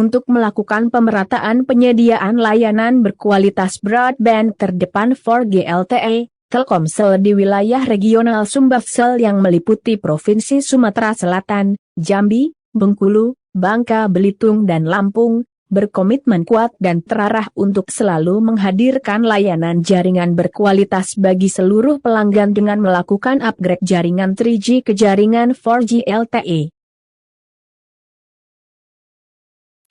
untuk melakukan pemerataan penyediaan layanan berkualitas broadband terdepan 4G LTE, Telkomsel di wilayah regional Sumbaksel yang meliputi Provinsi Sumatera Selatan, Jambi, Bengkulu, Bangka Belitung dan Lampung, berkomitmen kuat dan terarah untuk selalu menghadirkan layanan jaringan berkualitas bagi seluruh pelanggan dengan melakukan upgrade jaringan 3G ke jaringan 4G LTE.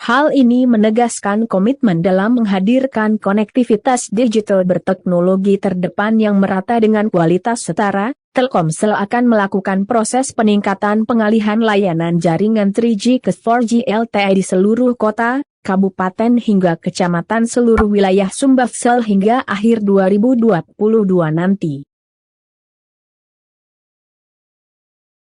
Hal ini menegaskan komitmen dalam menghadirkan konektivitas digital berteknologi terdepan yang merata dengan kualitas setara. Telkomsel akan melakukan proses peningkatan pengalihan layanan jaringan 3G ke 4G LTE di seluruh kota, kabupaten hingga kecamatan seluruh wilayah Sumbaksel hingga akhir 2022 nanti.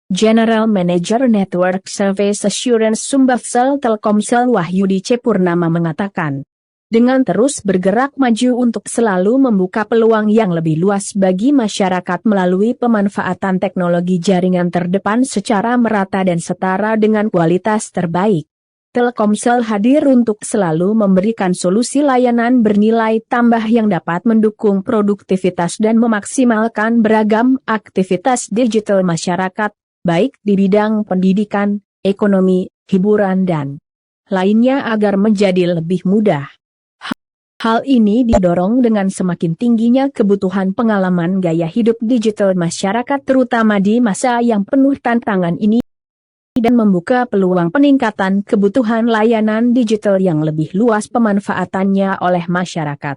General Manager Network Service Assurance Sumbaksel Telkomsel Wahyudi C. Purnama mengatakan, dengan terus bergerak maju untuk selalu membuka peluang yang lebih luas bagi masyarakat melalui pemanfaatan teknologi jaringan terdepan secara merata dan setara dengan kualitas terbaik, Telkomsel hadir untuk selalu memberikan solusi layanan bernilai tambah yang dapat mendukung produktivitas dan memaksimalkan beragam aktivitas digital masyarakat, baik di bidang pendidikan, ekonomi, hiburan dan lainnya agar menjadi lebih mudah. Hal ini didorong dengan semakin tingginya kebutuhan pengalaman gaya hidup digital masyarakat terutama di masa yang penuh tantangan ini dan membuka peluang peningkatan kebutuhan layanan digital yang lebih luas pemanfaatannya oleh masyarakat.